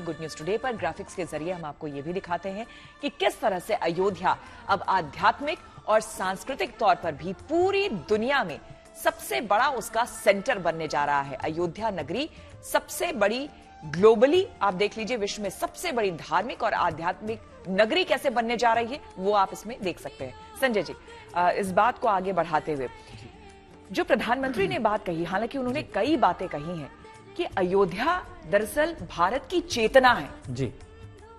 Good news today पर graphics के जरिए हम आपको ये भी दिखाते हैं कि किस तरह से अयोध्या अब आध्यात्मिक और सांस्कृतिक तौर पर भी पूरी दुनिया में सबसे बड़ा उसका सेंटर बनने जा रहा है। अयोध्या नगरी सबसे बड़ी ग्लोबली, आप देख लीजिए, विश्व में सबसे बड़ी धार्मिक और आध्यात्मिक नगरी कैसे बनने जा रही है वो आप इसमें देख सकते हैं। संजय जी, इस बात को आगे बढ़ाते हुए जो प्रधानमंत्री ने बात कही, हालांकि उन्होंने कई बातें कही हैं कि अयोध्या दरअसल भारत की चेतना है जी।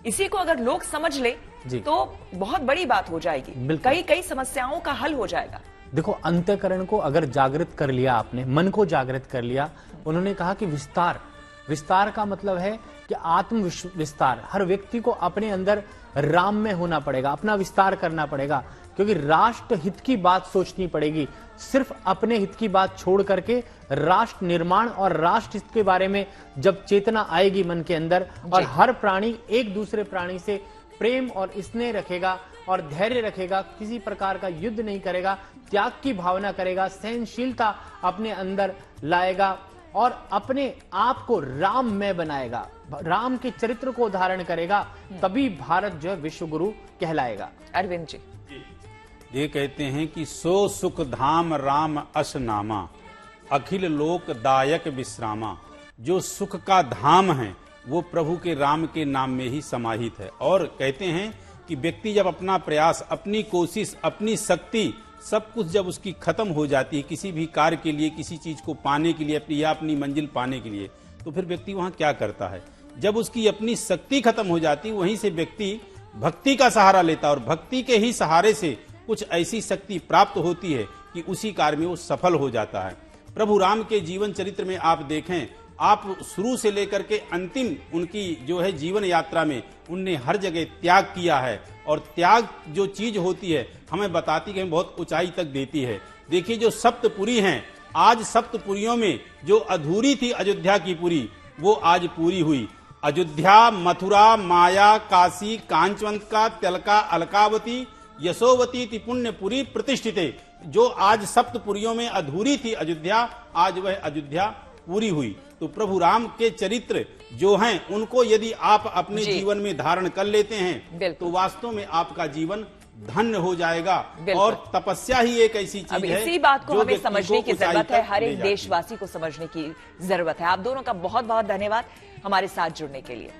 इसी को अगर लोग समझ ले तो बहुत बड़ी बात हो जाएगी, कई समस्याओं का हल हो जाएगा। देखो, अंतःकरण को अगर जागृत कर लिया आपने, मन को जागृत कर लिया, उन्होंने कहा कि विस्तार का मतलब है कि आत्म विस्तार। हर व्यक्ति को अपने अंदर राम में होना पड़ेगा, अपना विस्तार करना पड़ेगा, क्योंकि राष्ट्र हित की बात सोचनी पड़ेगी। सिर्फ अपने हित की बात छोड़ करके राष्ट्र निर्माण और राष्ट्र हित के बारे में जब चेतना आएगी मन के अंदर, और हर प्राणी एक दूसरे प्राणी से प्रेम और स्नेह रखेगा और धैर्य रखेगा, किसी प्रकार का युद्ध नहीं करेगा, त्याग की भावना करेगा, सहनशीलता अपने अंदर लाएगा और अपने आप को राम में बनाएगा, राम के चरित्र को धारण करेगा, तभी भारत जो है विश्व गुरु कहलाएगा। अरविंद जी, ये कहते हैं कि सो सुख धाम राम अस नामा, अखिल लोक दायक विश्रामा। जो सुख का धाम है वो प्रभु के राम के नाम में ही समाहित है। और कहते हैं कि व्यक्ति जब अपना प्रयास, अपनी कोशिश, अपनी शक्ति, सब कुछ जब उसकी खत्म हो जाती है किसी भी कार्य के लिए, किसी चीज को पाने के लिए, अपनी मंजिल पाने के लिए, तो फिर व्यक्ति वहां क्या करता है? जब उसकी अपनी शक्ति खत्म हो जाती, वहीं से व्यक्ति भक्ति का सहारा लेता है और भक्ति के ही सहारे से कुछ ऐसी शक्ति प्राप्त होती है कि उसी कार्य में वो सफल हो जाता है। प्रभु राम के जीवन चरित्र में आप देखें, आप शुरू से लेकर के अंतिम उनकी जो है जीवन यात्रा में उनने हर जगह त्याग किया है, और त्याग जो चीज होती है हमें बताती है, बहुत ऊंचाई तक देती है। देखिए, जो सप्तपुरी हैं, आज सप्तपुरियों में जो अधूरी थी अयोध्या की पुरी, वो आज पूरी हुई। अयोध्या, मथुरा, माया, काशी, कांचवंतिका, तिलका, अलकावती, यशोवती पुण्यपुरी प्रतिष्ठिते। जो आज सप्तपुरियों में अधूरी थी अयोध्या, आज वह अयोध्या पूरी हुई। तो प्रभु राम के चरित्र जो हैं, उनको यदि आप अपने जीवन में धारण कर लेते हैं तो वास्तव में आपका जीवन धन्य हो जाएगा। और तपस्या ही एक ऐसी चीज है, इसी बात को हमें समझने की जरूरत है, हर एक देशवासी को समझने की जरूरत है। आप दोनों का बहुत बहुत धन्यवाद हमारे साथ जुड़ने के लिए।